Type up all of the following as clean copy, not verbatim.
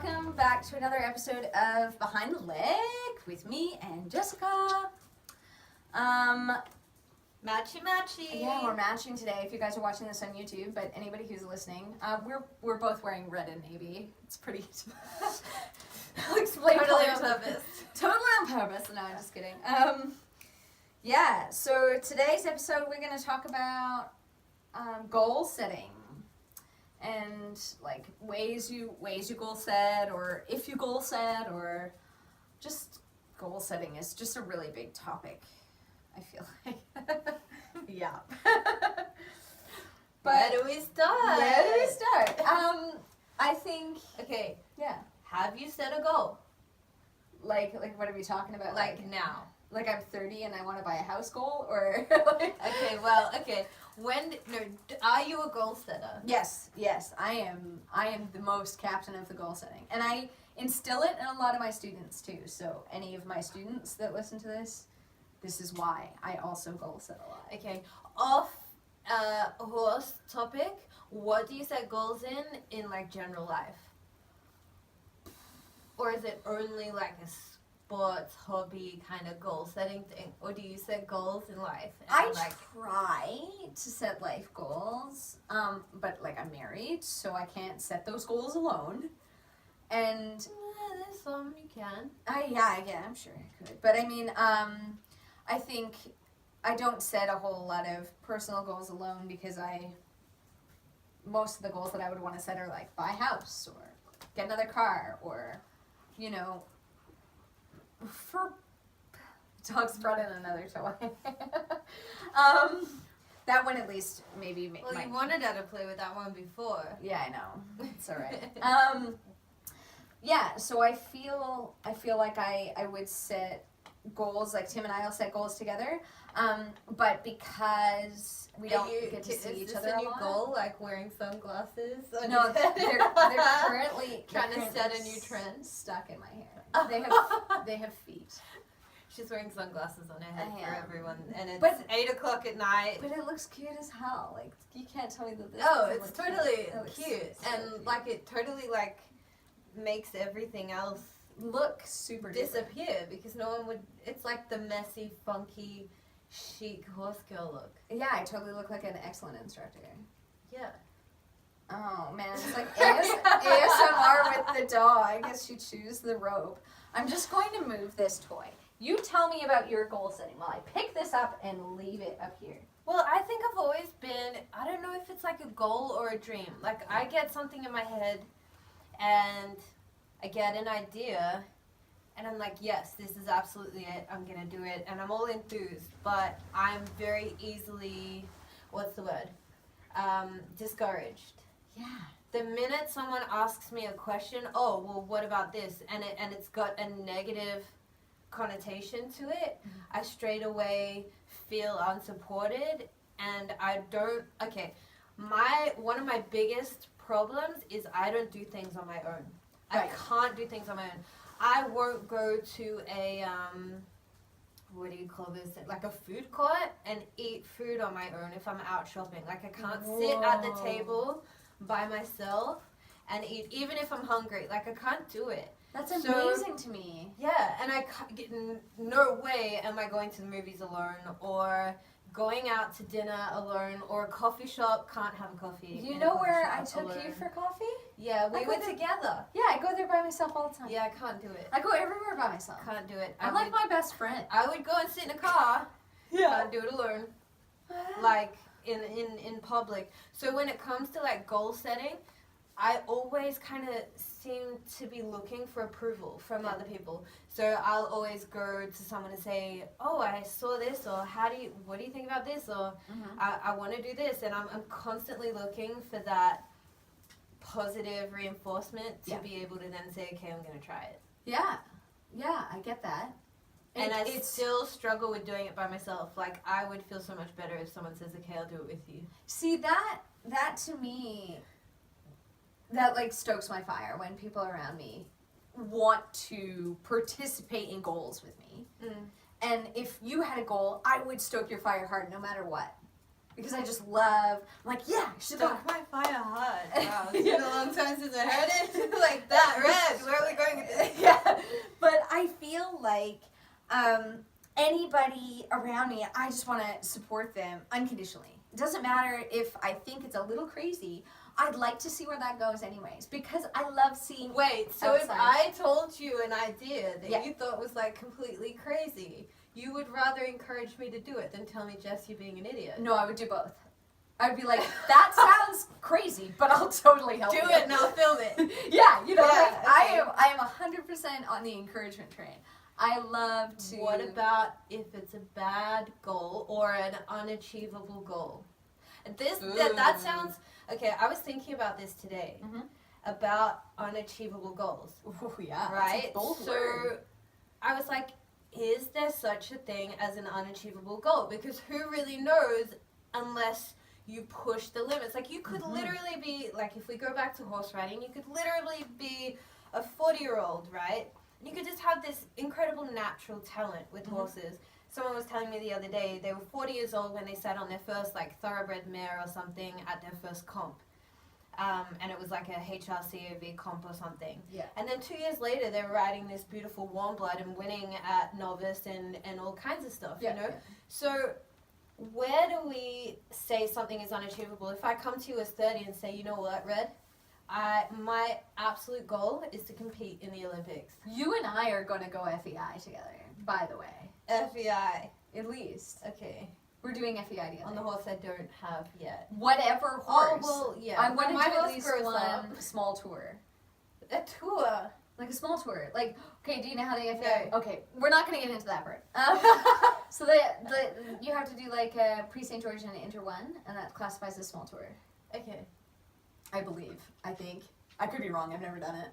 welcome back to another episode of Behind the Leg with me and Jessica. Matchy matchy. Yeah, we're matching today. If you guys are watching this on YouTube, but anybody who's listening, we're both wearing red and navy. It's pretty. I'll explain Totally on purpose. Totally on purpose. No, I'm just kidding. Yeah. So today's episode, we're going to talk about goal setting. And like ways you goal set, or if you goal set, or just goal setting is just a really big topic, I feel like. Yeah. But where do we start? I think. Okay. Yeah. Have you set a goal? Like what are we talking about? Like now. Like I'm 30 and I want to buy a house goal, or. Okay. Are you a goal setter? Yes, I am the most captain of the goal setting. And I instill it in a lot of my students too. So any of my students that listen to this is why I also goal set a lot. Okay. Off horse topic, what do you set goals in like general life? Or is it only like a sports hobby kind of goal setting thing, or do you set goals in life? I try to set life goals, but like I'm married, so I can't set those goals alone. And there's some you can. Yeah, I'm sure I could. But I mean, I think I don't set a whole lot of personal goals alone, because most of the goals that I would want to set are like buy a house or get another car, or for dogs brought in another toy. That one at least maybe. Well, you wanted her to play with that one before. Yeah, I know. It's all right. Yeah. So I feel like I would set goals, like Tim and I will set goals together. But because we don't get to see each other a lot. Is this a new goal, like wearing sunglasses? No, they're currently trying to set a new trend. Stuck in my hair. They have feet. She's wearing sunglasses on her head for everyone, and it's 8 o'clock at night. But it looks cute as hell. Like, you can't tell me that this. Oh, it's totally cute, so and cute. like it totally like makes everything else look super disappear different. Because no one would. It's like the messy, funky, chic horse girl look. Yeah, I totally look like an excellent instructor. Yeah. Oh man, it's like ASMR with the dog as she chews the rope. I'm just going to move this toy. You tell me about your goal setting while I pick this up and leave it up here. Well, I think I've always been, I don't know if it's like a goal or a dream. Like, I get something in my head and I get an idea and I'm like, yes, this is absolutely it. I'm going to do it. And I'm all enthused, but I'm very easily, discouraged. Yeah. The minute someone asks me a question, oh, well, what about this? And it's got a negative connotation to it, I straight away feel unsupported, and I don't. Okay, one of my biggest problems is I don't do things on my own. Right. I can't do things on my own. I won't go to a what do you call this? Like a food court and eat food on my own if I'm out shopping. Like I can't sit at the table by myself and eat, even if I'm hungry. Like I can't do it. That's amazing to me. Yeah, and no way am I going to the movies alone, or going out to dinner alone, or a coffee shop, can't have a coffee. You know where I took you for coffee? Yeah, we went together. Yeah, I go there by myself all the time. Yeah, I can't do it. I go everywhere by myself. Can't do it. I'm like my best friend. I would go and sit in a car. Yeah. Can't do it alone. Like in public. So when it comes to like goal setting, I always kind of seem to be looking for approval from other people. So I'll always go to someone and say, oh, I saw this, or what do you think about this? Or I want to do this. And I'm constantly looking for that positive reinforcement to be able to then say, okay, I'm going to try it. Yeah, I get that. And I still struggle with doing it by myself. Like, I would feel so much better if someone says, okay, I'll do it with you. See, that to me, that like stokes my fire when people around me want to participate in goals with me. And if you had a goal, I would stoke your fire hard no matter what. Because I just love, I'm like, yeah, stoke my fire hard. Wow, it's been a long time since I heard it like that. Red, like anybody around me, I just want to support them unconditionally. It doesn't matter if I think it's a little crazy. I'd like to see where that goes anyways, because I love seeing. Wait, so outside. if I told you an idea that Yeah. you thought was like completely crazy, you would rather encourage me to do it than tell me, Jess, you're being an idiot. No, I would do both. I'd be like, that sounds crazy, but I'll totally help Do you. it and I'll film it. Yeah, you know, Yeah, like okay. I am 100% on the encouragement train. I love to. What about if it's a bad goal or an unachievable goal? That sounds okay. I was thinking about this today about unachievable goals. Ooh, yeah, Right. That's a bold So word. I was like, is there such a thing as an unachievable goal? Because who really knows unless you push the limits? Like you could literally be like, if we go back to horse riding, you could literally be a 40-year-old, right? And you could just have this incredible natural talent with horses. Someone was telling me the other day they were 40 years old when they sat on their first like thoroughbred mare or something at their first comp. And it was like a HRCOV comp or something. Yeah. And then 2 years later, they were riding this beautiful warm blood and winning at novice and all kinds of stuff, you know? Yeah. So where do we say something is unachievable? If I come to you as 30 and say, you know what, Red? My absolute goal is to compete in the Olympics. You and I are going to go FEI together, by the way. FEI. At least. Okay. We're doing FEI together. On the horse I don't have yet. Whatever horse. Oh, well, yeah. I want to My do at horse least grows one up. small tour. A tour. Like a small tour. Like, okay, do you know how they Okay. Okay, we're not going to get into that part. So you have to do like a pre-St. George and Inter 1, and that classifies as small tour. Okay. I believe. I think. I could be wrong. I've never done it.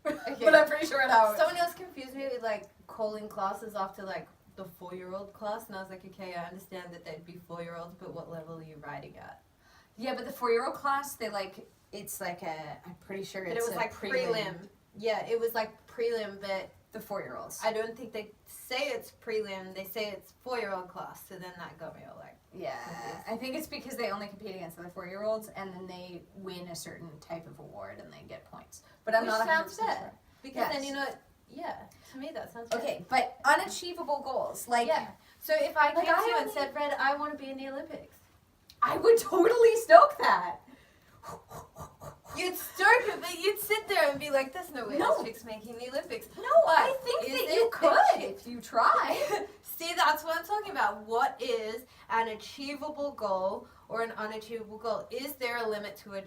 Okay. But I'm pretty sure it how Someone else confused me with like calling classes after like the 4-year-old class, and I was like, okay, I understand that they'd be 4-year-olds, but what level are you riding at? Yeah, but the 4-year-old class, they like, it's like I'm pretty sure it's But it was a like prelim. Yeah, it was like prelim, but The 4-year-olds. I don't think they say it's prelim. They say it's 4-year-old class, so then that got me all like. Yeah, I think it's because they only compete against the 4-year-olds, and then they win a certain type of award, and they get points. But I'm Which not 100% sounds fair. sure. Because then Yes. you know, yeah, to me that sounds fair. Okay, but unachievable goals, like Yeah. So if I came Like, to I you and only- said, Red, I want to be in the Olympics. I would totally stoke that. You'd stoke it, but you'd sit there and be like, there's no way No. this chick's making the Olympics. No, But I think is that you it could achieve- if you try. See, that's what I'm talking about. What is an achievable goal or an unachievable goal? Is there a limit to a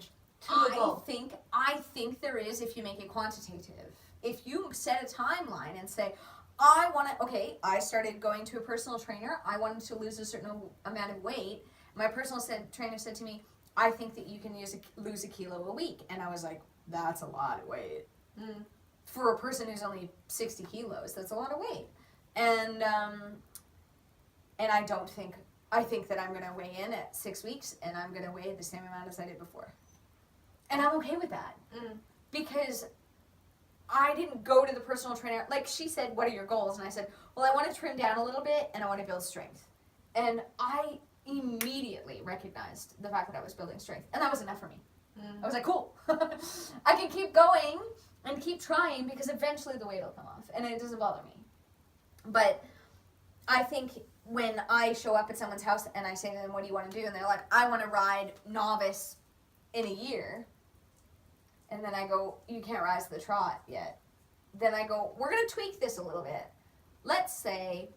goal? I think there is if you make it quantitative. If you set a timeline and say, I started going to a personal trainer. I wanted to lose a certain amount of weight. My personal trainer said to me, I think that you can lose a kilo a week. And I was like, that's a lot of weight. Mm. For a person who's only 60 kilos, that's a lot of weight. And I think that I'm going to weigh in at 6 weeks, and I'm going to weigh the same amount as I did before. And I'm okay with that. Mm. Because I didn't go to the personal trainer. Like, she said, what are your goals? And I said, well, I want to trim down a little bit, and I want to build strength. And I immediately recognized the fact that I was building strength. And that was enough for me. Mm. I was like, cool. I can keep going and keep trying because eventually the weight will come off. And it doesn't bother me. But I think when I show up at someone's house and I say to them, what do you want to do? And they're like, I want to ride novice in a year. And then I go, you can't rise to the trot yet. Then I go, we're going to tweak this a little bit. Let's say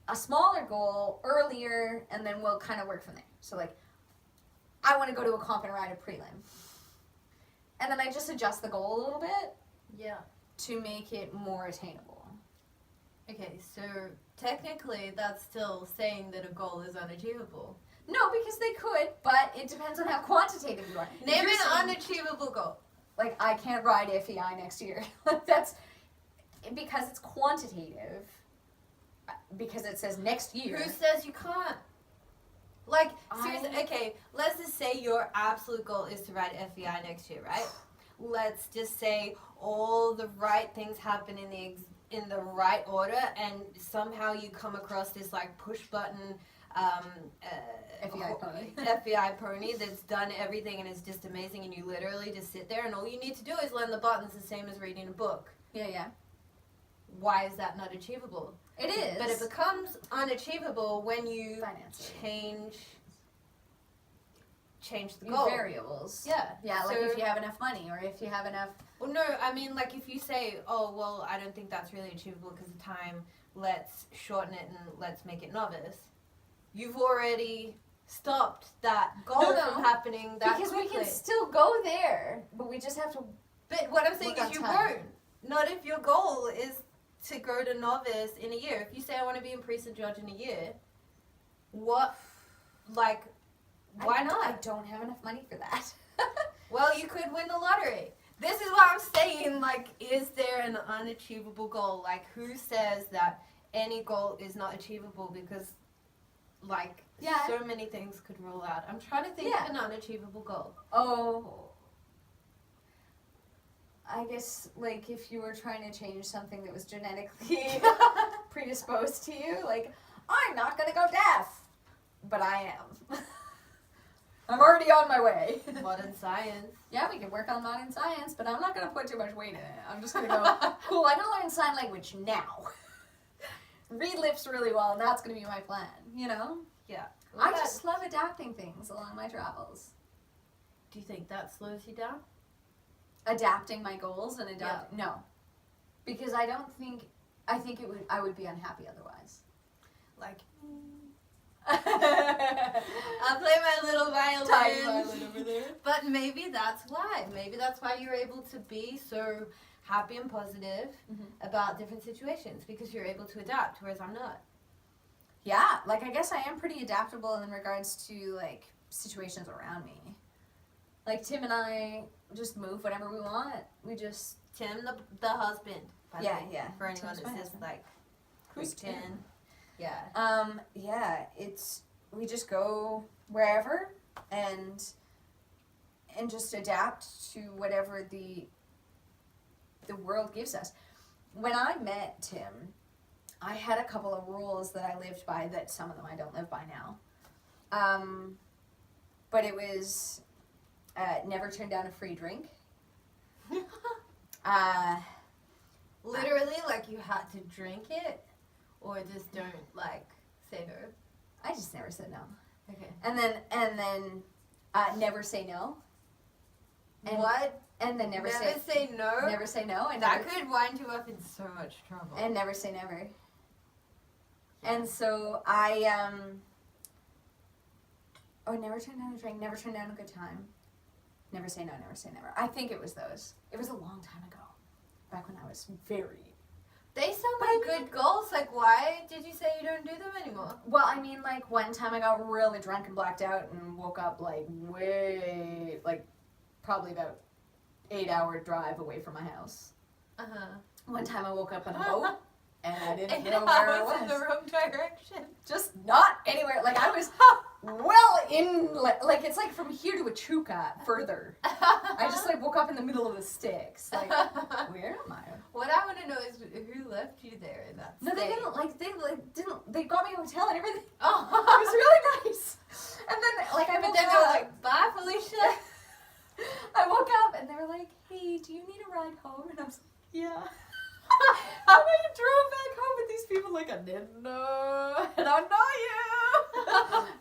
a smaller goal earlier, and then we'll kind of work from there. So, like, I want to go to a comp and ride a prelim. And then I just adjust the goal a little bit Yeah. to make it more attainable. Okay, so technically that's still saying that a goal is unachievable. No, because they could, but it depends on how quantitative you are. If Name you're an saying, unachievable goal. like, I can't ride FEI next year. That's because it's quantitative. Because it says next year. Who says you can't? Like, seriously, okay, let's just say your absolute goal is to ride FEI next year, right? Let's just say all the right things happen in the right order, and somehow you come across this, like, push-button FEI pony. FEI pony that's done everything and is just amazing, and you literally just sit there, and all you need to do is learn the buttons, the same as reading a book. Yeah, yeah. why is that not achievable? It is. But it becomes unachievable when you financially change the goal. Variables. Yeah. Yeah, like if you have enough money or if you have enough... Well, no, I mean, like if you say, oh, well, I don't think that's really achievable because of time, let's shorten it and let's make it novice. You've already stopped that goal from happening that because quickly. We can still go there, but we just have to... But what I'm saying is you won't. Not if your goal is to go to novice in a year. If you say I want to be in priest and judge in a year, what, like, why not? I don't have enough money for that. Well, you could win the lottery. This is what I'm saying, like, is there an unachievable goal? Like, who says that any goal is not achievable because, like, so many things could rule out. I'm trying to think of an unachievable goal. Oh... I guess, like, if you were trying to change something that was genetically predisposed to you, like, I'm not going to go deaf, but I am. I'm already on my way. Modern science. Yeah, we can work on modern science, but I'm not going to put too much weight in it. I'm just going to go, cool, I can learn sign language now. Read lips really well, and that's going to be my plan, you know? Yeah. I just love adapting things along my travels. Do you think that slows you down? Adapting my goals and no, because I think I would be unhappy otherwise. Like, I'll play my little violin. Tiny violin over there. But maybe that's why. Maybe that's why you're able to be so happy and positive about different situations, because you're able to adapt, whereas I'm not. Yeah, like I guess I am pretty adaptable in regards to like situations around me. Like Tim and I just move whenever we want. We just Tim, the husband. Yeah. For anyone that's just like, who's Tim? Yeah. We just go wherever and just adapt to whatever the world gives us. When I met Tim, I had a couple of rules that I lived by that some of them I don't live by now. But it was never turn down a free drink. Literally, like you had to drink it, or just don't like say no. I just never said no. Okay. And then never say no. And what? And then never say no. Never say no. And that could wind you up in so much trouble. And never say never. Yeah. And so I never turn down a drink. Never turn down a good time. Never say no, never say never. I think it was those. It was a long time ago. Back when I was very... They sound like good goals. Like, why did you say you don't do them anymore? Well, I mean, like, one time I got really drunk and blacked out and woke up, like, probably about 8-hour drive away from my house. Uh-huh. One time I woke up on a boat and I didn't 8 know where I hours in the wrong direction. Just not anywhere. Like, I was well in, like, it's like from here to Echuca further. I just, like, woke up in the middle of the sticks. Like, where am I? What I want to know is who left you there in that state? No, they didn't, they got me a hotel and everything. Oh. It was really nice. And then, like, I woke they were up. like, bye, Felicia. I woke up and they were like, hey, do you need a ride home? And I was like, yeah. And I drove back home with these people like, I didn't know. And I know you.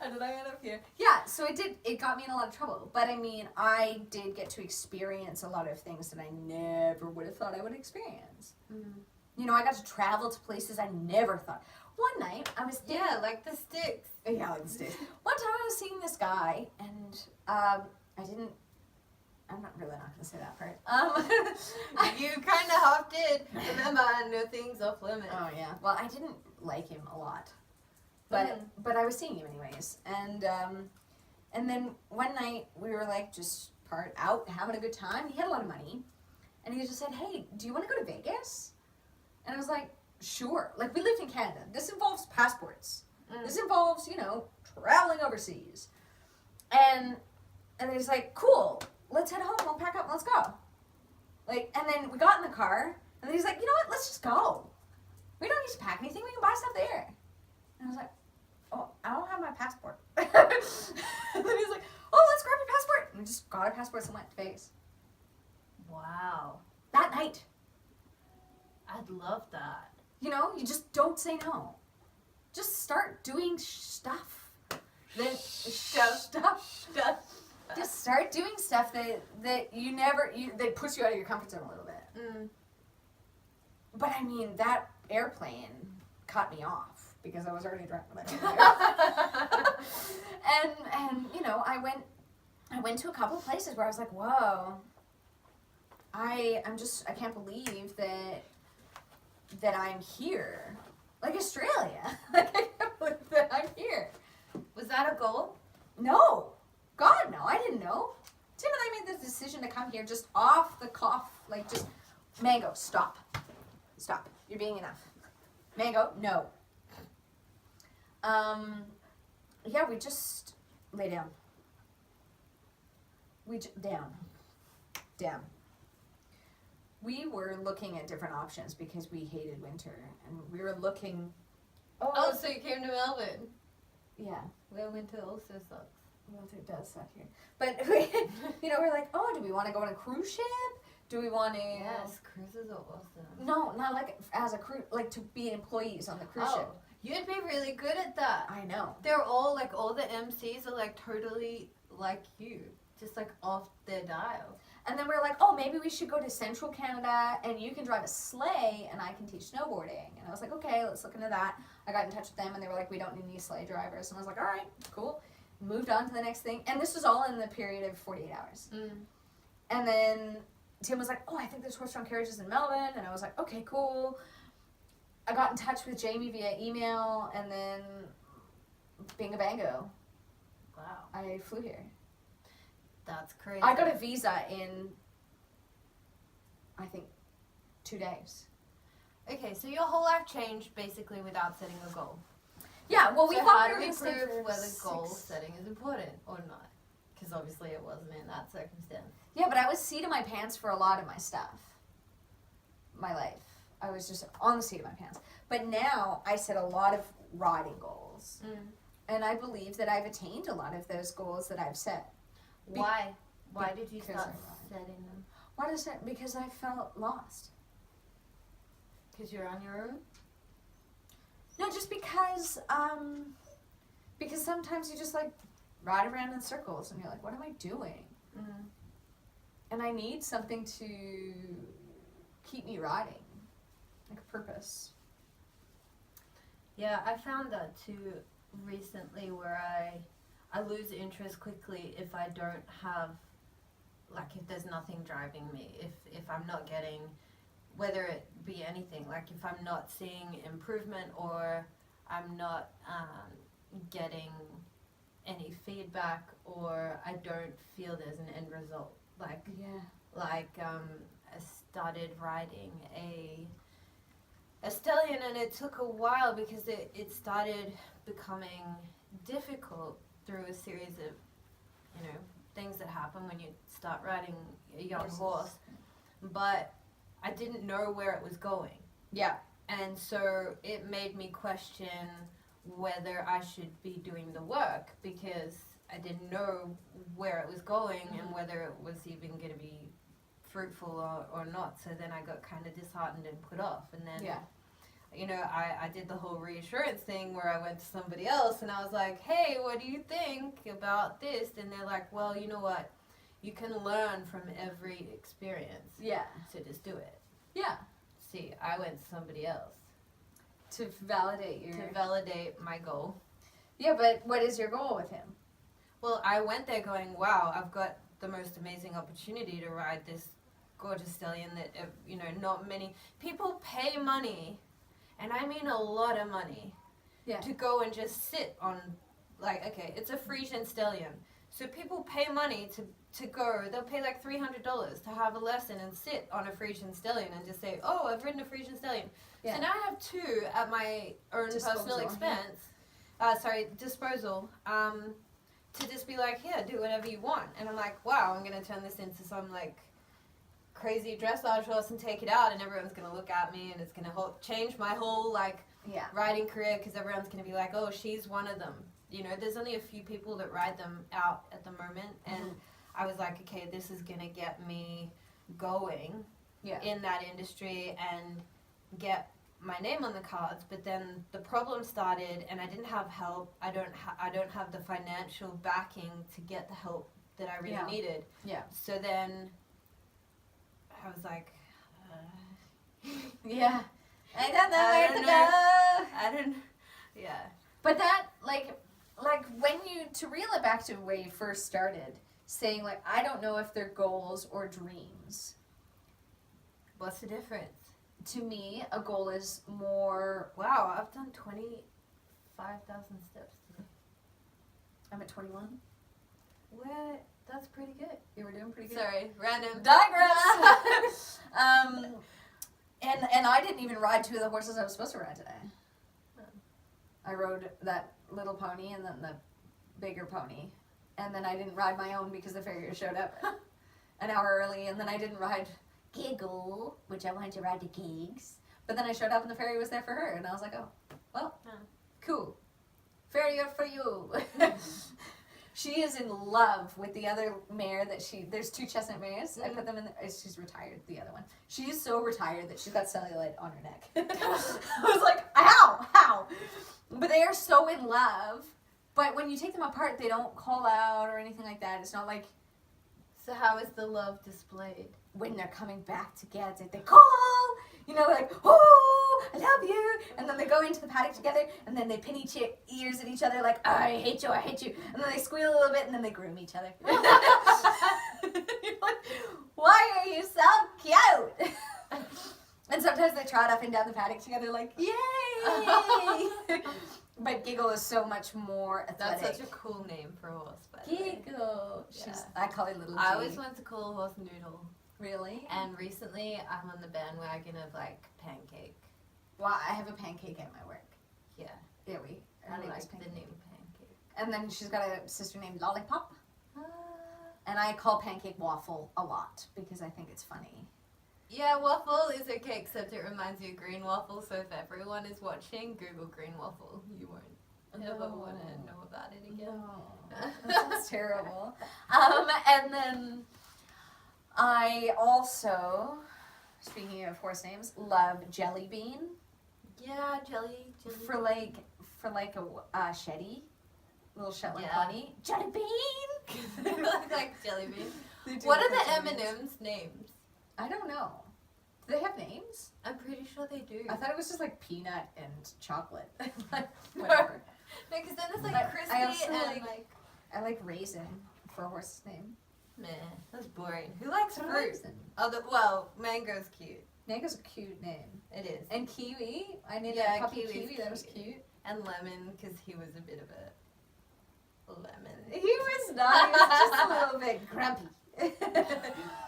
And then I ended up here. Yeah, so it got me in a lot of trouble. But I mean, I did get to experience a lot of things that I never would have thought I would experience. Mm. You know, I got to travel to places I never thought. One night, I was... Yeah, like the sticks. Yeah, like the sticks. One time I was seeing this guy, and I'm not really not going to say that part. You kind of hopped in. Remember, no things off limits. Oh, yeah. Well, I didn't like him a lot. But I was seeing him anyways. And then one night, we were like just out, having a good time. He had a lot of money. And he just said, hey, do you want to go to Vegas? And I was like, sure. Like, we lived in Canada. This involves passports. Mm. This involves, traveling overseas. And then he's like, cool. Let's head home, we'll pack up, let's go. Like, and then we got in the car, and then he's like, you know what, let's just go. We don't need to pack anything, we can buy stuff there. And I was like, oh, I don't have my passport. And then he's like, oh, let's grab your passport. And we just got our passports and went to Vegas. Wow. That night. I'd love that. You know, you just don't say no. Just start doing stuff. Stuff. Just start doing stuff that that puts you out of your comfort zone a little bit. Mm. But I mean, that airplane cut me off because I was already drunk when I got there. and you know, I went to a couple of places where I was like, whoa, I can't believe that I'm here. Like Australia. Like, I can't believe that I'm here. Was that a goal? No. God, no. I didn't know. Tim and I made the decision to come here just off the cuff. Like, just, Mango, stop. Stop. You're being enough. Mango, no. Yeah, we just lay down. Down. We were looking at different options because we hated winter, and we were looking. Oh, so you came to Melbourne? Yeah. Where winter also sucks. Winter does suck here, but we, we're like, oh, do we want to go on a cruise ship? Do we want to? Yes, cruises are awesome. No, not like as a cruise, like to be employees on the cruise ship. You'd be really good at that. I know. They're all like, all the MCs are like totally like you, just like off their dial. And then we're like, oh, maybe we should go to Central Canada and you can drive a sleigh and I can teach snowboarding. And I was like, okay, let's look into that. I got in touch with them and they were like, we don't need any sleigh drivers. And I was like, all right, cool. Moved on to the next thing. And this was all in the period of 48 hours. Mm. And then Tim was like, oh, I think there's horse-drawn carriages in Melbourne. And I was like, okay, cool. I got in touch with Jamie via email and then bingo bango. Wow. I flew here. That's crazy. I got a visa in, I think, 2 days. Okay, so your whole life changed basically without setting a goal. Yeah, well, we so thought how we do were we going to stay prove for whether goal setting is important or not? Because obviously it wasn't in that circumstance. Yeah, but I was seat of my pants for a lot of my stuff. My life. I was just on the seat of my pants. But now I set a lot of riding goals. Mm. And I believe that I've attained a lot of those goals that I've set. Why? Why did you Because start I setting them? Why does that? Because I felt lost. Because you're on your own? No, just because sometimes you just like ride around in circles and you're like, what am I doing? Mm-hmm. And I need something to keep me riding, like a purpose. Yeah, I found that too recently where I lose interest quickly if I don't have, like if there's nothing driving me, if I'm not getting, whether it be anything, like if I'm not seeing improvement or I'm not getting any feedback or I don't feel there's an end result. Like, I started riding a stallion and it took a while because it started becoming difficult through a series of, things that happen when you start riding a young horse. But I didn't know where it was going. Yeah. And so it made me question whether I should be doing the work because I didn't know where it was going and whether it was even going to be fruitful or not. So then I got kind of disheartened and put off. And then, I did the whole reassurance thing where I went to somebody else and I was like, hey, what do you think about this? And they're like, well, you know what? You can learn from every experience. Yeah. So just do it. Yeah. See, I went to somebody else. To validate my goal. Yeah, but what is your goal with him? Well, I went there going, wow, I've got the most amazing opportunity to ride this gorgeous stallion that, not many people pay money, and I mean a lot of money, to go and just sit on, it's a Frisian stallion. So people pay money to go, they'll pay like $300 to have a lesson and sit on a Frisian stallion and just say, oh, I've ridden a Frisian stallion. Yeah. So now I have two at my own personal expense, disposal, to just be like, yeah, do whatever you want. And I'm like, wow, I'm going to turn this into some crazy dressage horse and take it out and everyone's going to look at me and it's going to change my whole riding career because everyone's going to be like, oh, she's one of them. There's only a few people that ride them out at the moment and I was like, okay, this is going to get me going in that industry and get my name on the cards, but then the problem started and I didn't have help. I don't have the financial backing to get the help that I really needed. Yeah. So then I was like, yeah. I don't know where to go. I don't, yeah. But that, like when you, to reel it back to where you first started, saying, like, I don't know if they're goals or dreams. What's the difference? To me, a goal is more... Wow, I've done 25,000 steps today. I'm at 21. What? That's pretty good. You were doing pretty good. Sorry, random. Digress! And I didn't even ride two of the horses I was supposed to ride today. I rode that little pony and then the bigger pony. And then I didn't ride my own because the farrier showed up an hour early. And then I didn't ride Giggle, which I wanted to ride the gigs. But then I showed up and the farrier was there for her. And I was like, oh, well, cool. Farrier for you. She is in love with the other mare that there's two chestnut mares. I put them in, she's retired, the other one. She is so retired that she's got cellulite on her neck. I was like, how? But they are so in love. But when you take them apart, they don't call out or anything like that. It's not like... So how is the love displayed? When they're coming back together, they call, like, oh, I love you. And then they go into the paddock together, and then they pin each ears at each other, like, oh, I hate you. And then they squeal a little bit, and then they groom each other. You're like, why are you so cute? And sometimes they trot up and down the paddock together, like, yay. But Giggle is so much more athletic. That's such a cool name for a horse, by the way. Giggle. Yeah. I call her Little G. I always wanted to call a horse Noodle. Really? And recently, I'm on the bandwagon of, like, Pancake. Well, I have a Pancake at my work. Yeah. Yeah, I like the name Pancake. And then she's got a sister named Lollipop. And I call Pancake Waffle a lot because I think it's funny. Yeah, waffle is okay, except it reminds you of green waffle, so if everyone is watching, Google green waffle. You won't ever want to know about it again. No. That sounds terrible. And then I also, speaking of horse names, love Jelly Bean. Yeah, jelly. For like a Shetty, little Shetland pony. Jelly Bean! They look like Jelly Bean. What are the M&M's names? I don't know. Do they have names? I'm pretty sure they do. I thought it was just like peanut and chocolate. Like, whatever. No, because then it's like crispy and like... I like raisin for a horse's name. Meh, that's boring. Who likes fruit? Raisin. Well, mango's cute. Mango's a cute name. It is. And kiwi. I named Yeah, a puppy kiwi's kiwi. That was cute. cute. And lemon, because he was a bit of a lemon. He was not. He was just a little bit grumpy.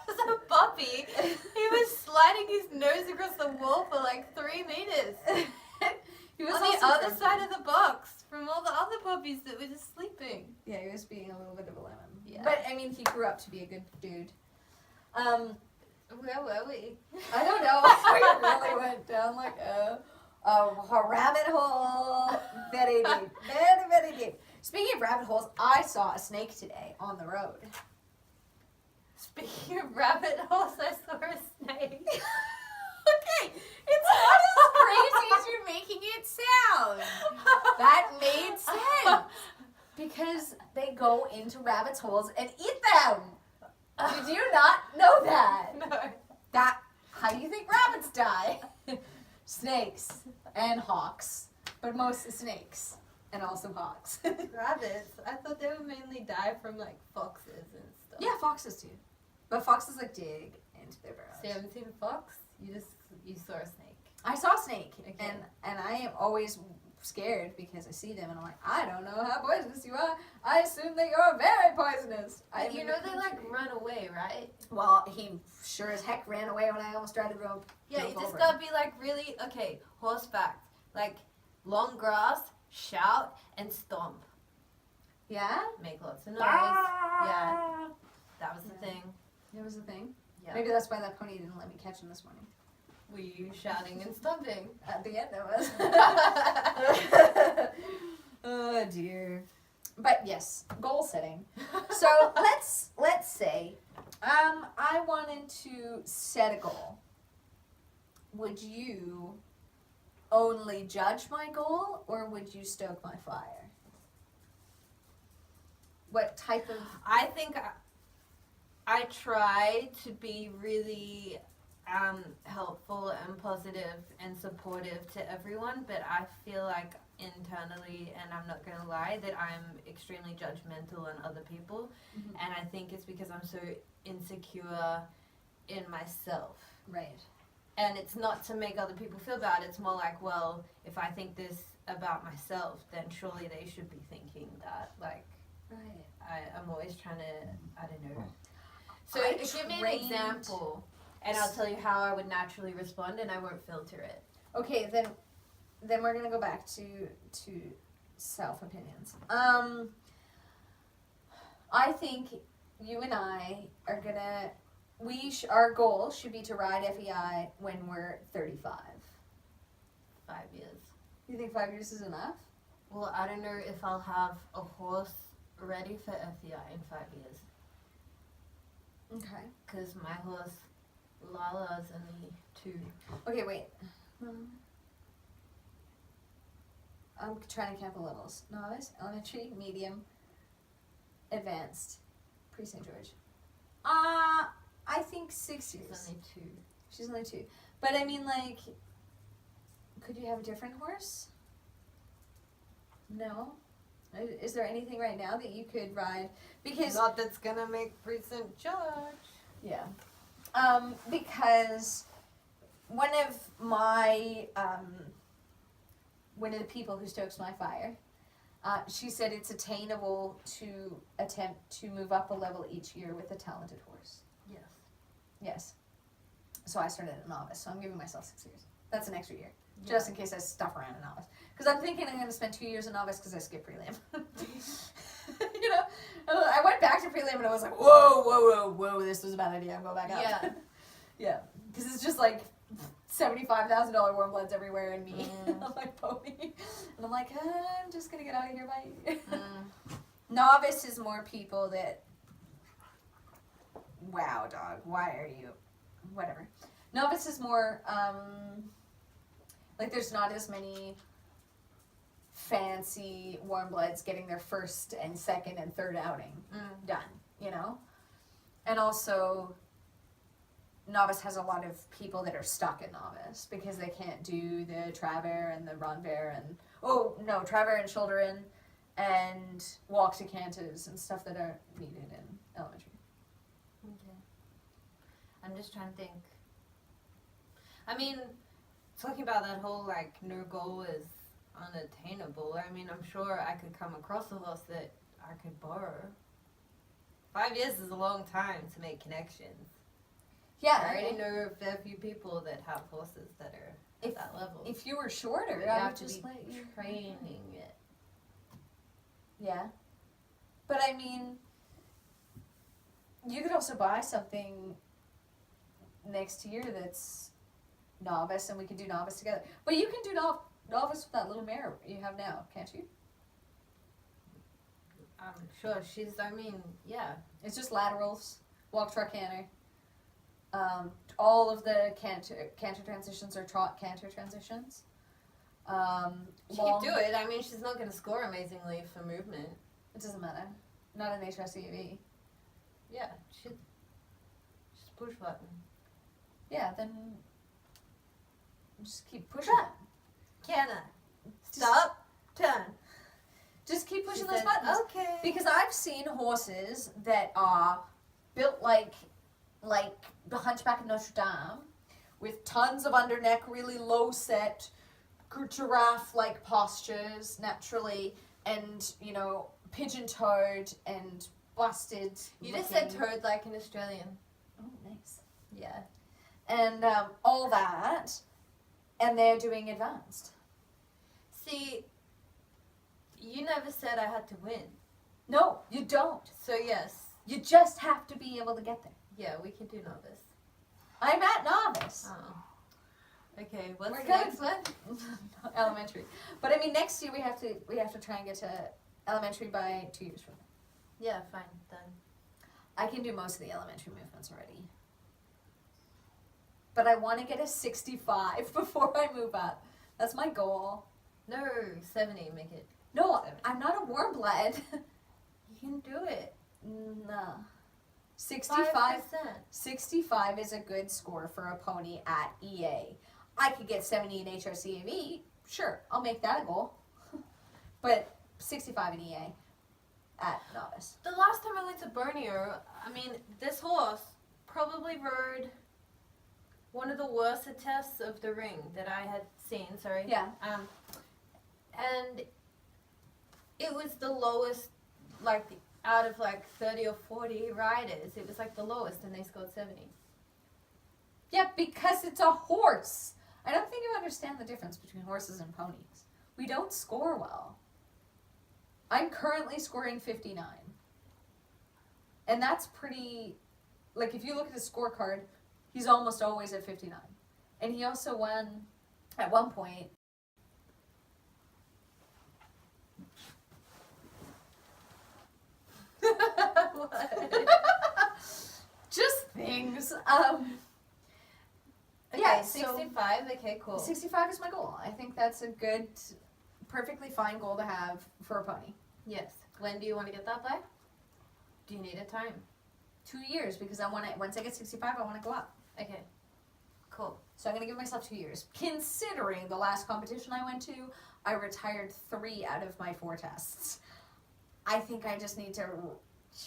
As a puppy, he was sliding his nose across the wall for like 3 meters. He was on the other side of the box from all the other puppies that were just sleeping. Yeah, he was being a little bit of a lemon. Yeah. But, I mean, he grew up to be a good dude. Where were we? I don't know. We really went down like a rabbit hole. Very deep. Very, very deep. Speaking of rabbit holes, I saw a snake today on the road. Speaking of rabbit holes, I saw a snake. Okay, it's not as crazy as you're making it sound. That made sense. Because they go into rabbits' holes and eat them. Did you not know that? No. How do you think rabbits die? Snakes and hawks, but most snakes and also hawks. Rabbits? I thought they would mainly die from like foxes and stuff. Yeah, foxes too. But foxes like dig into their burrows. So you haven't seen a fox? You saw a snake. I saw a snake, Okay. and I am always scared because I see them and I'm like, I don't know how poisonous you are. I assume that you're very poisonous. But you know they like run away, right? Well, he sure as heck ran away when I almost tried to rope. Yeah, you just gotta be like really, okay, horseback. Like long grass, shout, and stomp. Yeah? Make lots of noise. Ah! Yeah. That was the thing. It was the thing? Yeah. Maybe that's why that pony didn't let me catch him this morning. Were you shouting and stomping? At the end it was. Oh dear. But yes, goal setting. So let's say I wanted to set a goal. would you only judge my goal, or would you stoke my fire? What type of... I think I try to be really helpful and positive and supportive to everyone, but I feel like internally, and I'm not going to lie, that I'm extremely judgmental on other people. Mhm. And I think it's because I'm so insecure in myself. Right. And it's not to make other people feel bad. It's more like, well, if I think this about myself, then surely they should be thinking that. Like, Right. I'm always trying to, I don't know. So I give me an trained- example, and I'll tell you how I would naturally respond, and I won't filter it. Okay, then we're gonna go back to self opinions. I think you and I are gonna. Our goal should be to ride FEI when we're 35. 5 years. You think 5 years is enough? Well, I don't know if I'll have a horse ready for FEI in 5 years. Okay. Because my horse, Lala's only 2. Okay, wait. I'm trying to count the levels. Novice, elementary, medium, advanced, pre-St. George. I think 6 years. She's only 2. She's only 2. But I mean, like, could you have a different horse? No? Is there anything right now that you could ride? Because... Not that's gonna make St. George. Yeah. Because one of the people who stokes my fire, she said it's attainable to attempt to move up a level each year with a talented horse. Yes. Yes. So I started at novice, so I'm giving myself 6 years. That's an extra year, just in case I stuff around a novice. Because I'm thinking I'm going to spend 2 years in novice because I skipped prelim. You know, I went back to prelim and I was like, whoa, this was a bad idea. I'm going back up. Yeah. Yeah, because it's just like $75,000 warm bloods everywhere and me on my pony. And I'm like, I'm just going to get out of here, bye. Novice is more people that, wow, dog, why are you, whatever. Novice is more, like there's not as many fancy warm bloods getting their first and second and third outing done, you know? And also, novice has a lot of people that are stuck at novice because they can't do the Travers and the Ronvers and, Travers and Children and walk to cantos and stuff that are needed in elementary. Okay. I'm just trying to think. I mean, talking about that whole, like, no goal is unattainable. I mean, I'm sure I could come across a horse that I could borrow. 5 years is a long time to make connections. Yeah. I already know a fair few people that have horses that are at that level. If you were shorter, you I have would to just be let you training it. Yeah. But I mean, you could also buy something next year that's novice and we could do novice together. But you can do novice with that little mare you have now, can't you? I'm sure yeah. It's just laterals, walk, trot, canter. All of the canter transitions are trot canter transitions. She can do it. I mean, she's not going to score amazingly for movement. It doesn't matter. Not an HRCV. Yeah, just push button. Yeah, then just keep pushing. Can I? Stop. Turn. Just keep pushing She those said, buttons. Okay. Because I've seen horses that are built like the Hunchback of Notre Dame, with tons of underneck, really low set, giraffe-like postures naturally, and, pigeon-toed and busted. You just said toad like an Australian. Oh, nice. Yeah. And all that, and they're doing advanced. See, you never said I had to win. No, you don't. So yes. You just have to be able to get there. Yeah, we can do novice. I'm at novice. Oh. Okay, what's We're the good. next one? Elementary. But I mean, next year we have to try and get to elementary by 2 years from now. Yeah, fine, done. I can do most of the elementary movements already. but I want to get a 65 before I move up. That's my goal. No, 70, make it. No, 70. I'm not a warm blood. You can do it. No. 65. 5%. 65 is a good score for a pony at EA. I could get 70 in HRCAV. Sure, I'll make that a goal. But 65 in EA at novice. The last time I went to Borneo, I mean, this horse probably rode one of the worst tests of the ring that I had seen, sorry. Yeah. And it was the lowest, like, out of like 30 or 40 riders. It was like the lowest, and they scored 70. Yeah, because it's a horse. I don't think you understand the difference between horses and ponies. We don't score well. I'm currently scoring 59. And that's pretty, like if you look at his scorecard, he's almost always at 59. And he also won at one point. Just things. Yeah, so 65, okay, cool. 65 is my goal. I think that's a good, perfectly fine goal to have for a pony. Yes. When do you want to get that by? Do you need a time? 2 years, because I want to, once I get 65, I want to go up. Okay. Cool. So I'm going to give myself 2 years. Considering the last competition I went to, I retired 3 out of my 4 tests. I think I just need to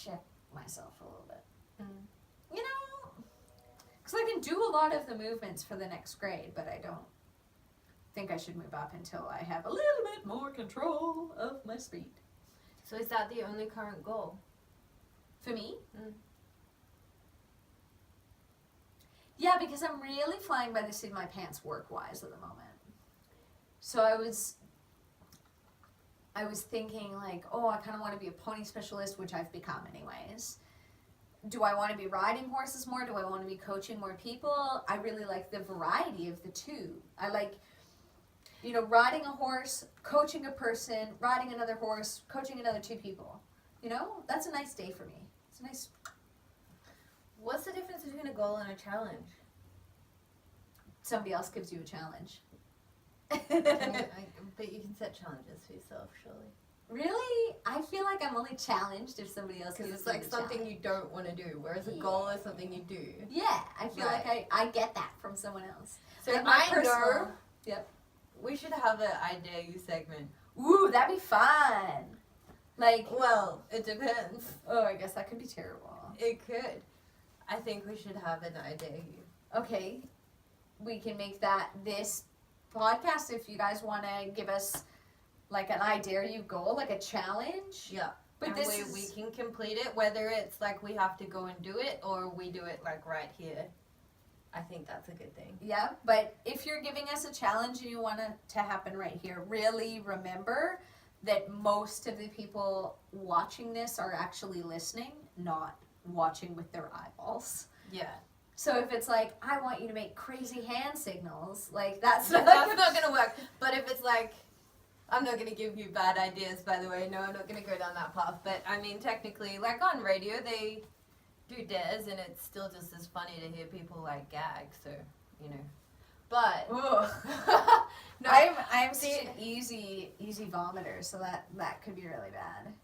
check myself a little bit. Mm. You know? Because I can do a lot of the movements for the next grade, but I don't think I should move up until I have a little bit more control of my speed. So is that the only current goal? For me? Mm. Yeah, because I'm really flying by the seat of my pants work-wise at the moment. So I was thinking like, oh, I kind of want to be a pony specialist, which I've become anyways. Do I want to be riding horses more? Do I want to be coaching more people? I really like the variety of the two. I like, you know, riding a horse, coaching a person, riding another horse, coaching another 2 people. You know, that's a nice day for me. It's a nice... What's the difference between a goal and a challenge? Somebody else gives you a challenge. But you can set challenges for yourself, surely. Really? I feel like I'm only challenged if somebody else gives me Because it's like the something challenge. you don't want to do, whereas a goal is something you do. Yeah, I feel Right. like I get that from someone else. So Like my I personal- know. Yep. We should have an I Dare You segment. Ooh, that'd be fun. Like, Well, it depends. oh, I guess that could be terrible. It could. I think we should have an I Dare You. Okay, we can make that this podcast if you guys want to give us like an I dare you goal, like a challenge. Yeah. But And this we is, can complete it, whether it's like we have to go and do it or we do it like right here. I think that's a good thing. yeah, but if you're giving us a challenge and you want it to happen right here, really remember that most of the people watching this are actually listening, not watching with their eyeballs. Yeah. So if it's like, I want you to make crazy hand signals, like that's That's not not going to work. But if it's like, I'm not going to give you bad ideas, by the way. No, I'm not going to go down that path. But, I mean, technically, like on radio, they do dares, and it's still just as funny to hear people, like, gag. So, you know. But, no, I'm such an easy vomiter, so that could be really bad.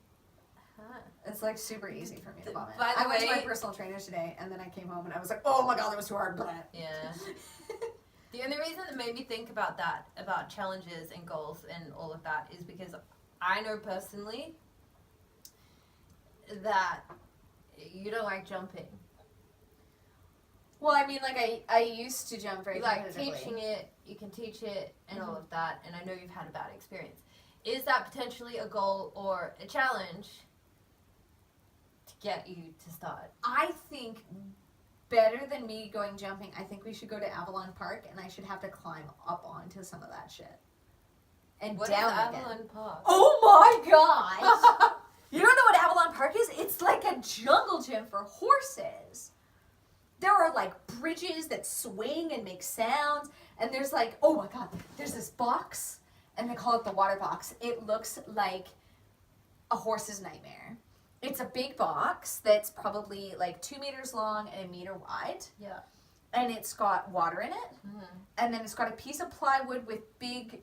Huh. It's like super easy for me to vomit. By the I went to my way- personal trainer today, and then I came home and I was like, oh my god, that was too hard. Blah. Yeah. The only reason that made me think about that, about challenges and goals and all of that, is because I know personally that you don't like jumping. Well, I mean, like I used to jump very You like competitively. teaching it, you can teach it, and all of that, and I know you've had a bad experience. Is that potentially a goal or a challenge to get you to start? I think better than me going jumping, I think we should go to Avalon Park, and I should have to climb up onto some of that shit. And What is down again. Avalon Park? Oh my gosh! You don't know what Avalon Park is? It's like a jungle gym for horses. There are like bridges that swing and make sounds, and there's like, oh my god, there's this box, and they call it the water box. It looks like a horse's nightmare. It's a big box that's probably like 2 meters long and 1 meter wide. Yeah. and it's got water in it, and then it's got a piece of plywood with big,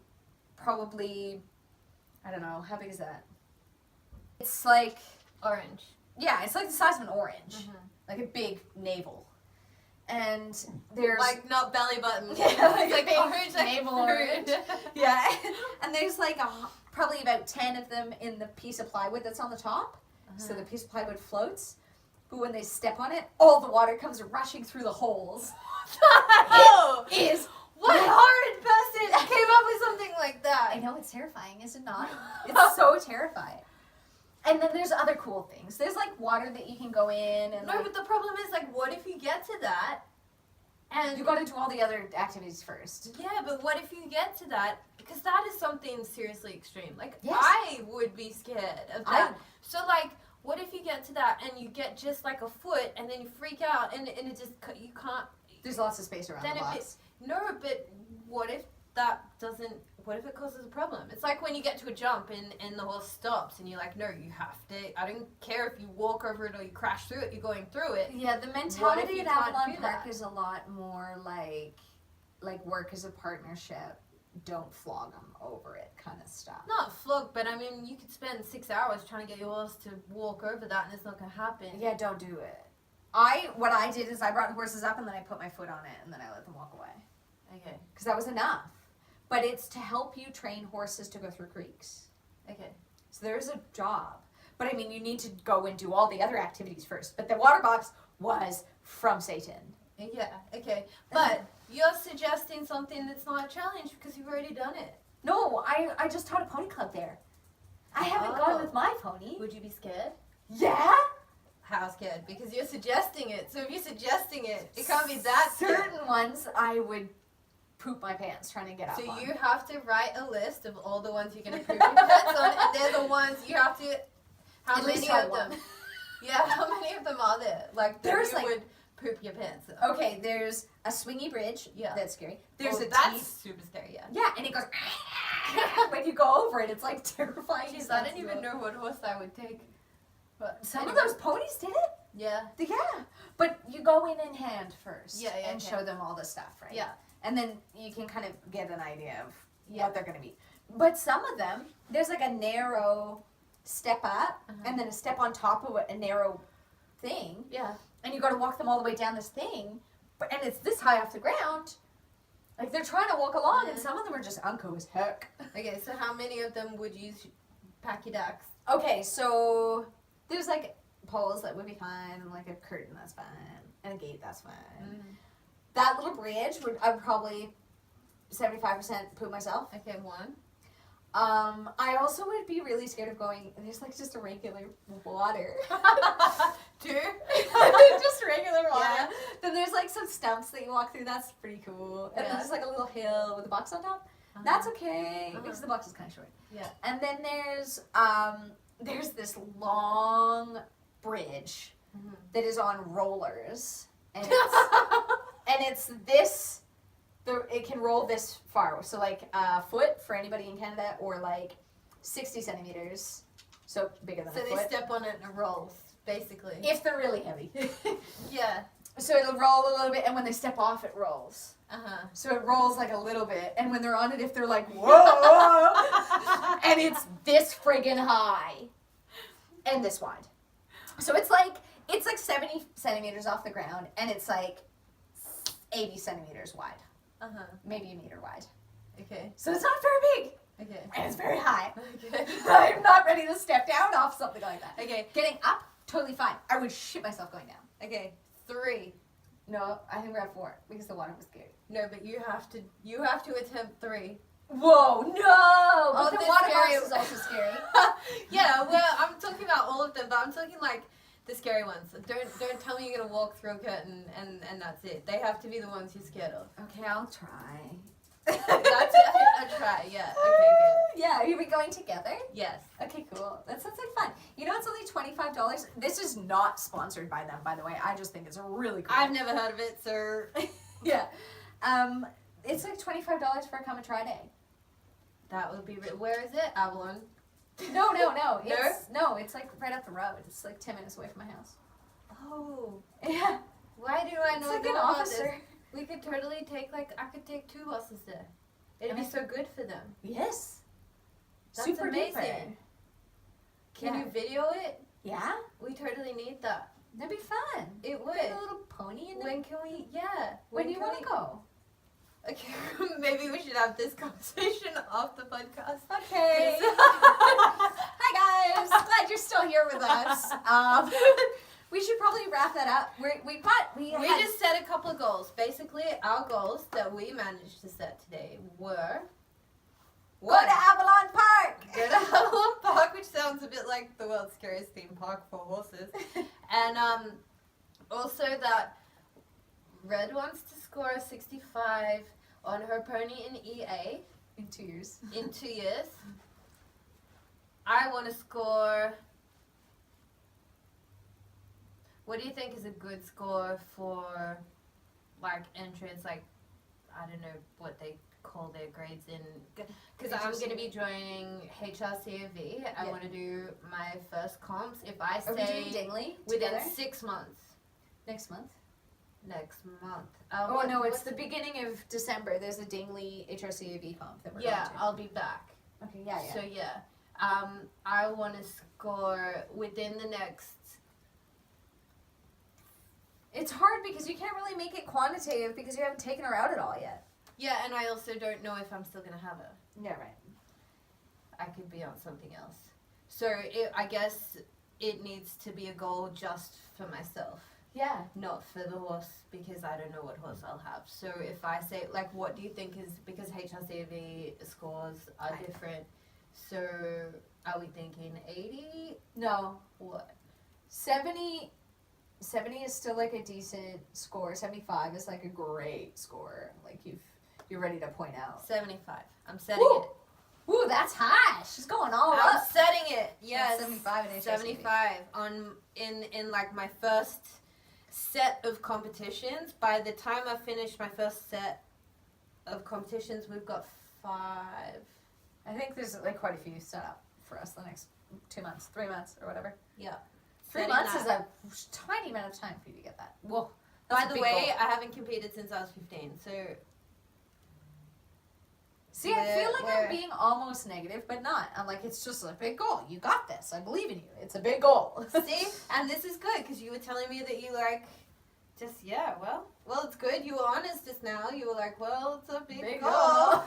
probably, I don't know, how big is that? It's like... Orange. Yeah, it's like the size of an orange. Like a big navel. And there's... Like, not belly button. Yeah, like like a big orange, like navel orange. Yeah. And there's like probably about 10 of them in the piece of plywood that's on the top. So the piece of plywood floats. But when they step on it, all the water comes rushing through the holes. Oh! It is... What horrid person came up with something like that? I know, it's terrifying, is it not? It's so terrifying. And then there's other cool things. There's like water that you can go in and No, but the problem is, like, what if you get to that and you got to do all the other activities first. Yeah, but what if you get to that? Because that is something seriously extreme. Like, Yes. I would be scared of that. So, like, what if you get to that and you get just like a foot and then you freak out and it just, you can't. There's lots of space around Then the if box. No, but what if that doesn't, what if it causes a problem? It's like when you get to a jump and the horse stops and you're like, no, you have to, I don't care if you walk over it or you crash through it, you're going through it. Yeah, the What if mentality you at can't Avalon do Park that? is a lot more like work as a partnership. Don't flog them over it kind of stuff. Not flog, but I mean, you could spend 6 hours trying to get your horse to walk over that and it's not going to happen. Yeah, don't do it. What I did is I brought the horses up and then I put my foot on it and then I let them walk away. Okay. Because that was enough. But it's to help you train horses to go through creeks. Okay. So there's a job. But I mean, you need to go and do all the other activities first. But the water box was from Satan. Yeah, okay. But you're suggesting something that's not a challenge because you've already done it. No, I just taught a pony club there. I haven't gone with my pony. Would you be scared? Yeah? How scared? Because you're suggesting it. So if you're suggesting it, it can't be that scared. Certain ones I would poop my pants trying to get up So on. you have to write a list of all the ones you're going to poop your pants on, and they're the ones you have to... How At many least try of them? one. Yeah, how many of them are there? Like, that There's you like- would poop your pants on? Okay, there's a swingy bridge. Yeah. That's scary. There's a that's teeth. super scary, yeah. Yeah, and it goes... when you go over it, it's like terrifying. Jeez, I didn't even know what horse I would take. But Some anyway. of those ponies did it. Yeah. Yeah. But you go in hand first. Yeah, and okay. show them all the stuff, right? Yeah. And then you can kind of get an idea of what they're going to be. But some of them, there's like a narrow step up and then a step on top of a narrow thing. Yeah. And you got to walk them all the way down this thing. And it's this high off the ground. Like they're trying to walk along and some of them are just unco as heck. Okay, so how many of them would you pack your ducks? Okay, so there's like poles that would be fine, and like a curtain that's fine, and a gate that's fine. That little bridge I would probably 75% poop myself. Okay, one. I also would be really scared of going. There's like just a regular water. Two. Just regular water. Yeah. Then there's like some stumps that you walk through. That's pretty cool. And then Yeah. there's like a little hill with a box on top. That's okay because the box is kind of short. Yeah. And then there's this long bridge that is on rollers, and it's this. It can roll this far, so like a foot for anybody in Canada, or like 60 centimeters, so bigger than So a they foot. step on it and it rolls, basically. If they're really heavy. Yeah. So it'll roll a little bit, and when they step off, it rolls. Uh-huh. So it rolls like a little bit, and when they're on it, if they're like, whoa, and it's this friggin' high, and this wide. So it's like 70 centimeters off the ground, and it's like 80 centimeters wide. Uh-huh. Maybe a meter wide. Okay. So it's not very big, Okay. and it's very high. Okay. I'm not ready to step down off something like that. Okay. Getting up, totally fine. I would shit myself going down. Okay. 3. No, I think we're at 4, because the water was scary. No, but you have to attempt 3. Whoa, no! But the this water scary- box is also scary. Yeah, well, I'm talking about all of them, but I'm talking like the scary ones. Don't tell me you're gonna walk through a curtain and that's it. They have to be the ones you're scared of. Okay, I'll try. That's it. I try. Yeah. Okay. Good. Yeah, are we going together? Yes. Okay, cool. That sounds like fun. You know, it's only $25. This is not sponsored by them, by the way. I just think it's really cool. I've never heard of it, so. Yeah. It's like $25 for a come and try day. That would be. Where is it? Avalon. No. It's like right up the road. It's like 10 minutes away from my house. Oh. Yeah. Why do I It's know like that an about officer. We could totally take, like, I could take 2 buses there. It'd be so good for them. Yes. That's Super amazing. duper. Can you video it? Yeah. We totally need that. That'd be fun. It would. Put a little pony in there. When can we, yeah. When do you want to go? Okay, maybe we should have this conversation off the podcast. Okay. Hi guys. Glad you're still here with us. We should probably wrap that up. We just set a couple of goals. Basically, our goals that we managed to set today were... Go to Avalon Park! Go to Avalon Park, which sounds a bit like the world's scariest theme park for horses. And also that Red wants to score a 65 on her pony in EA. In 2 years. In 2 years. I want to score... What do you think is a good score for, like, entrance, like, I don't know what they call their grades in, because I'm going to be joining HRCAV. I want to do my first comps. If I Are we doing stay Dingley within together? 6 months. Next month? Next month. Oh, no, it's the beginning of December. There's a Dingley HRCAV comp that we're going to. I'll be back. Okay, yeah. So, yeah. I want to score within the next... It's hard because you can't really make it quantitative because you haven't taken her out at all yet. Yeah, and I also don't know if I'm still going to have her. Yeah, right. I could be on something else. So I guess it needs to be a goal just for myself. Yeah. Not for the horse, because I don't know what horse I'll have. So if I say, like, what do you think is, because HRCV scores are different, so are we thinking 80? No. What? 70 is still like a decent score. 75 is like a great score. Like you're ready to point out. 75. I'm setting Woo! it. Ooh, that's high. She's going all I'm up. setting it. Yes. 75 in HRCV. 75 in like my first set of competitions. By the time I finish my first set of competitions, we've got 5. I think there's like quite a few set up for us the next 2 months, 3 months, or whatever. Yeah. 3 months is a tiny amount of time for you to get that. Well, by the way, I haven't competed since I was 15, so... See, I feel like I'm being almost negative, but not. I'm like, it's just a big goal. You got this. I believe in you. It's a big goal. See? And this is good, because you were telling me that you, like, just, yeah, well, it's good. You were honest just now. You were like, well, it's a big goal.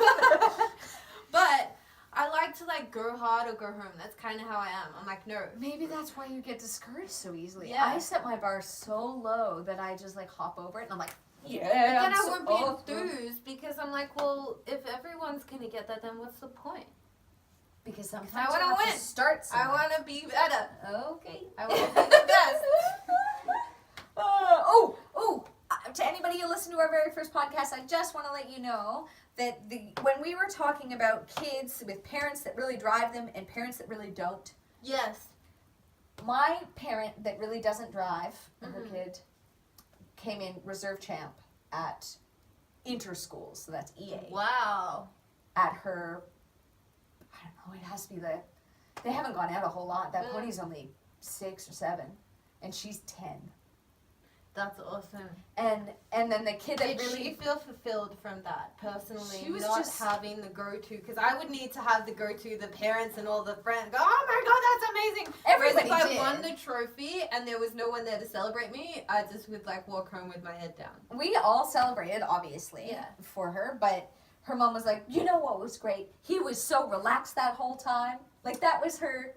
But I like to, like, go hard or go home. That's kind of how I am. I'm like, no. Maybe that's why you get discouraged so easily. Yeah. I set my bar so low that I just, like, hop over it, and I'm like, yeah. But then I won't be enthused, because I'm like, well, if everyone's going to get that, then what's the point? Because sometimes I want to win. Start somewhere. I want to be better. Okay. I want to be the best. To anybody who listened to our very first podcast, I just want to let you know that when we were talking about kids with parents that really drive them and parents that really don't. Yes. My parent that really doesn't drive, her kid, came in reserve champ at inter-schools, so that's EA. Wow. At her, I don't know, it has to be they haven't gone out a whole lot. That pony's only 6 or 7, and she's 10. That's awesome. And then the kid that Did really... she feel fulfilled from that, personally? She was not just... having the go-to, because I would need to have the go-to, the parents and all the friends go, oh my god, that's amazing! Everybody Whereas if did. I won the trophy and there was no one there to celebrate me, I just would, like, walk home with my head down. We all celebrated, obviously, for her, but her mom was like, you know what was great? He was so relaxed that whole time. Like, that was her...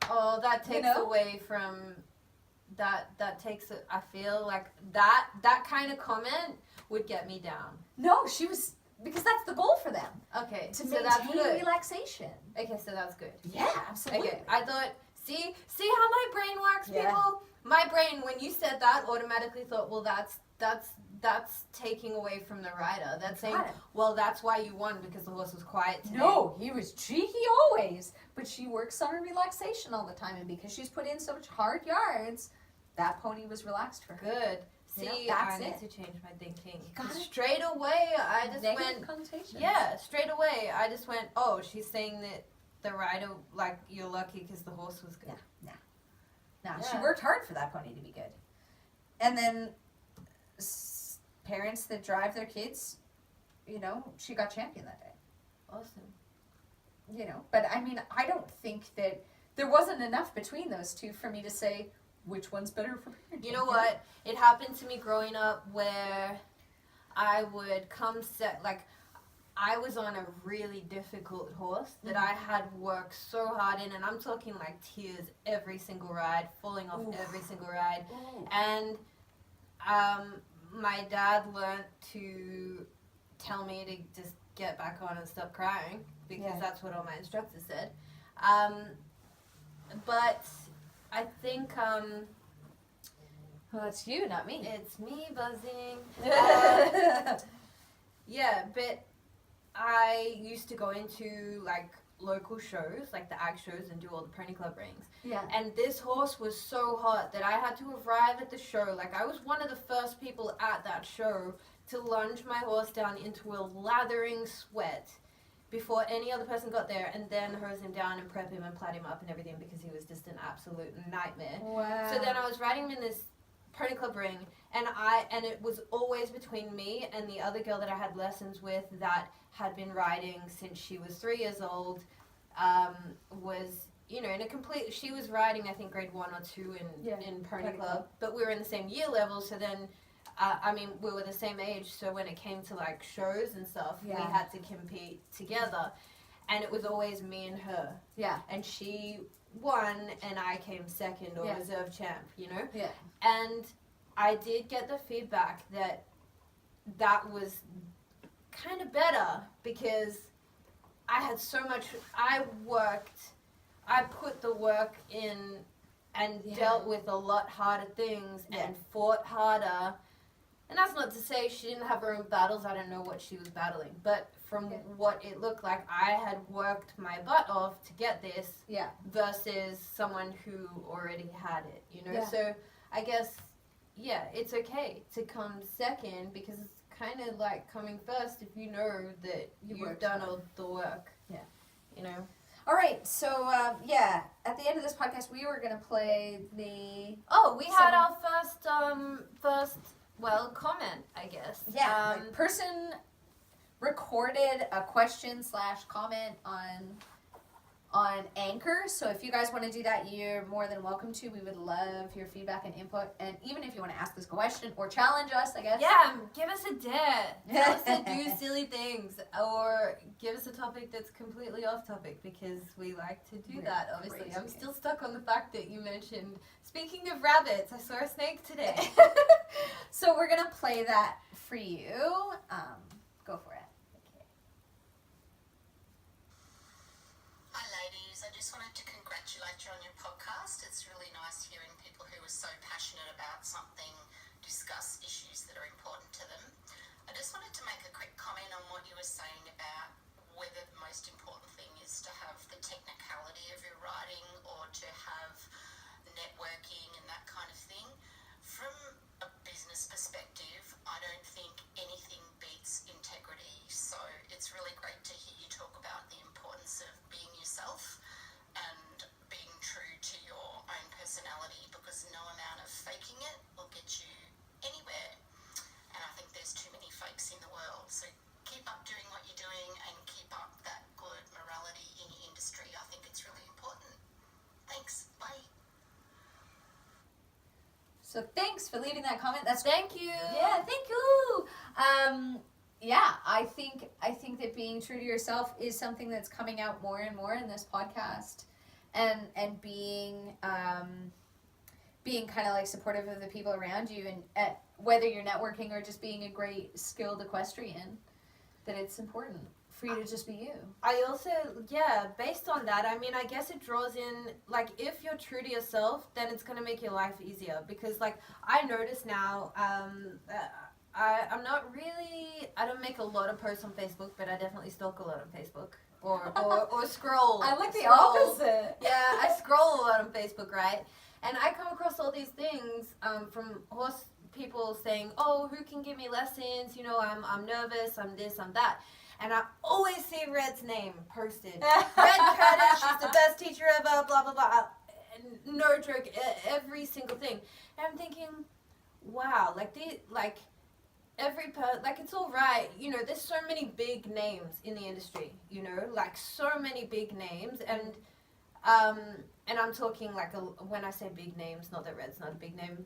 Oh, that takes away from... That takes it. I feel like that kind of comment would get me down. No, she was, because that's the goal for them. Okay, To so maintain that's good. relaxation. Okay, so that's good. Yeah, absolutely. Okay, I thought, see how my brain works, Yeah. people? My brain, when you said that, automatically thought, well, that's taking away from the rider. That's saying, well, that's why you won, because the horse was quiet today. No, he was cheeky always, but she works on her relaxation all the time, and because she's put in so much hard yards, that pony was relaxed for her. Good. See, that's I need it. to change my thinking. got it. Straight away, I just Negative went... connotations. Yeah, straight away, I just went, oh, she's saying that the rider, like, you're lucky because the horse was good. Nah, she worked hard for that pony to be good. And then parents that drive their kids, you know, she got champion that day. Awesome. You know, but I mean, I don't think that there wasn't enough between those two for me to say which one's better for parenting. You know what? It happened to me growing up where I would I was on a really difficult horse that I had worked so hard in, and I'm talking like tears every single ride, falling off every single ride. Ooh. And my dad learned to tell me to just get back on and stop crying, because that's what all my instructors said. But I think Well, it's you, not me. it's me buzzing. Yeah, but I used to go into like local shows, like the ag shows, and do all the pony club rings. Yeah. And this horse was so hot that I had to arrive at the show. Like, I was one of the first people at that show to lunge my horse down into a lathering sweat before any other person got there, and then hose him down and prep him and plait him up and everything, because he was just an absolute nightmare. Wow. So then I was riding him in this pony club ring, and it was always between me and the other girl that I had lessons with that had been riding since she was 3 years old. Was, you know, in a complete, she was riding I think grade 1 or 2 in pony club, but we were in the same year level, so then I mean, we were the same age, so when it came to like shows and stuff, we had to compete together, and it was always me and her. Yeah. And she won, and I came second, or reserve champ, you know? Yeah. And I did get the feedback that was kind of better, because I had so much, I put the work in and dealt with a lot harder things and fought harder. And that's not to say she didn't have her own battles. I don't know what she was battling. But from what it looked like, I had worked my butt off to get this versus someone who already had it, you know? Yeah. So I guess, it's okay to come second, because it's kind of like coming first if you know that you've done all the work. Yeah. You know? All right, so, at the end of this podcast, we were going to play the... Oh, we had our first comment, I guess. Yeah, person recorded a question/comment on Anchor. So if you guys want to do that, you're more than welcome to. We would love your feedback and input. And even if you want to ask us a question or challenge us, I guess. Yeah, give us a dare. Tell us to do silly things, or give us a topic that's completely off topic, because we like to do that, obviously. I'm still stuck on the fact that you mentioned, speaking of rabbits, I saw a snake today. So we're going to play that for you. Go for it. Hi ladies, I just wanted to congratulate you on your podcast. It's really nice hearing people who are so passionate about something discuss issues that are important to them. I just wanted to make a quick comment on what you were saying about whether the most important thing is to have the technicality of your writing or to have networking and that kind of thing. From a business perspective, I don't think anything beats integrity. So it's really great to hear you talk about the importance of being yourself and being true to your own personality, because no amount of faking it will get you anywhere. And I think there's too many fakes in the world. So keep up doing what you're doing and keep up that good morality in your industry. I think it's really important. Thanks. Bye. So thanks for leaving that comment. Thank you. Yeah, thank you. I think that being true to yourself is something that's coming out more and more in this podcast, and being kind of like supportive of the people around you, and whether you're networking or just being a great skilled equestrian, that it's important for you to just be you. I also, based on that, I mean, I guess it draws in, like, if you're true to yourself, then it's going to make your life easier, because, like, I notice now, I'm not really, I don't make a lot of posts on Facebook, but I definitely stalk a lot on Facebook, or scroll. I like the scroll. opposite. Yeah, I scroll a lot on Facebook, right? And I come across all these things from horse people saying, oh, who can give me lessons? You know, I'm nervous, I'm this, I'm that. And I always see Red's name posted. Red Curtis, she's the best teacher ever, blah, blah, blah. No joke, every single thing. And I'm thinking, wow, like, it's all right. You know, there's so many big names in the industry, you know, like so many big names. And I'm talking like, when I say big names, not that Red's not a big name.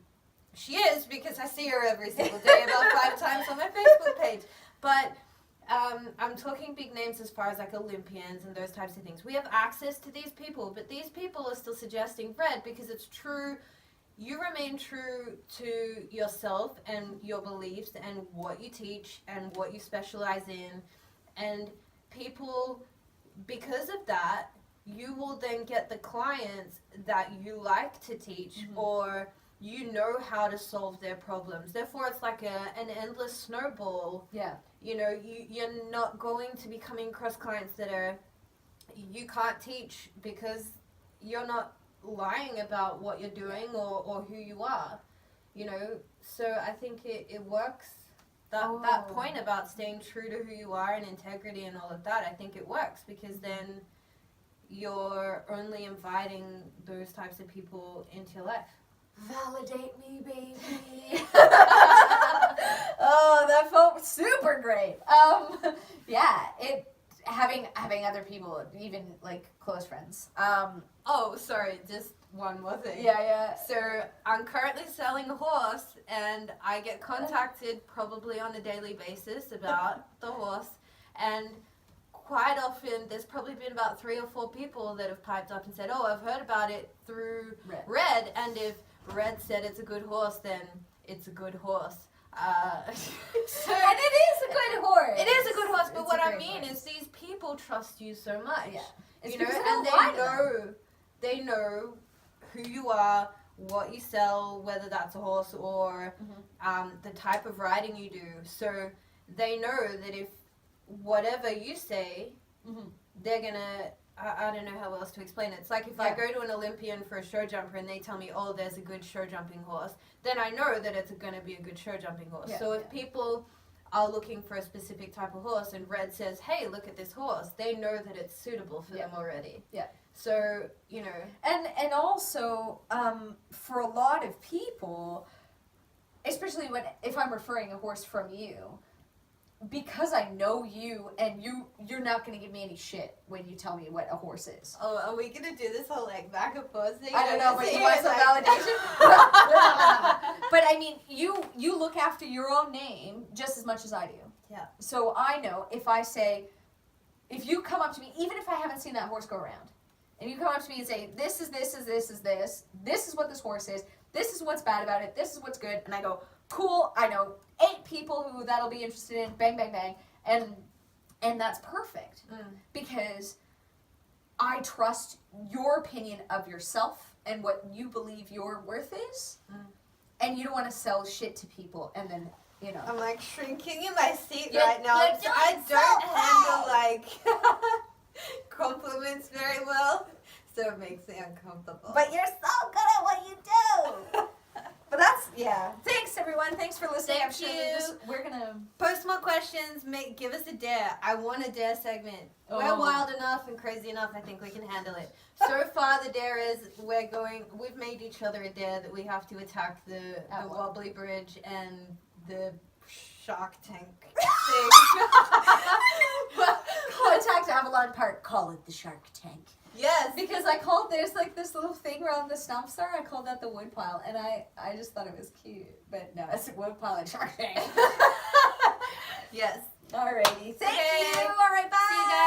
She is, because I see her every single day about 5 times on my Facebook page. But I'm talking big names as far as like Olympians and those types of things. We have access to these people, but these people are still suggesting Red because it's true. You remain true to yourself and your beliefs and what you teach and what you specialize in. And people, because of that, you will then get the clients that you like to teach, or you know how to solve their problems. Therefore, it's like an endless snowball. Yeah. You know, you're not going to be coming across clients that you can't teach because you're not lying about what you're doing or who you are, you know. So I think it works. That point about staying true to who you are and integrity and all of that, I think it works, because then you're only inviting those types of people into your life. Validate me, baby. Oh, that felt super great. Yeah, having other people, even like close friends. Oh, sorry, just one more thing. Yeah. So I'm currently selling a horse, and I get contacted probably on a daily basis about the horse, and quite often there's probably been about 3 or 4 people that have piped up and said, oh, I've heard about it through Red, and if Red said it's a good horse, then it's a good horse. And it is a good horse. It is a good horse, but It's what a I great mean horse. is these people trust you so much. Yeah. It's You know, because and they know who you are, what you sell, whether that's a horse or the type of riding you do. So they know that if whatever you say, they're gonna. I don't know how else to explain it. It's like if I go to an Olympian for a show jumper and they tell me, oh, there's a good show jumping horse, then I know that it's going to be a good show jumping horse. So if people are looking for a specific type of horse and Red says, hey, look at this horse, they know that it's suitable for them already. Yeah. So, you know. And also, for a lot of people, especially if I'm referring a horse from you, because I know you and you're not going to give me any shit when you tell me what a horse is. Oh, are we going to do this whole like back and forth thing? I don't know, but you want some validation? But I mean, you look after your own name just as much as I do. Yeah. So I know if you come up to me, even if I haven't seen that horse go around, and you come up to me and say, this is what this horse is, this is what's bad about it, this is what's good, and I go, cool, I know 8 people who that'll be interested in, bang, bang, bang, and that's perfect, because I trust your opinion of yourself and what you believe your worth is, and you don't want to sell shit to people, and then, you know. I'm like shrinking in my seat You're- right now. you're I doing don't so handle well. like compliments very well, so it makes me uncomfortable. But you're so good at what you do. But that's, thanks everyone, thanks for listening. Thank you. We're gonna Post more questions, give us a dare. I want a dare segment. Oh. We're wild enough and crazy enough, I think we can handle it. So far the dare is we've made each other a dare that we have to attack the wobbly bridge and the Shark Tank thing. contact Avalon Park, call it the Shark Tank. Yes. Because there's like this little thing around the stumps there, I called that the woodpile, and I just thought it was cute. But no, it's a woodpile and Shark Tank. Yes. Alrighty, thank Okay. you. Alright, bye. See you guys.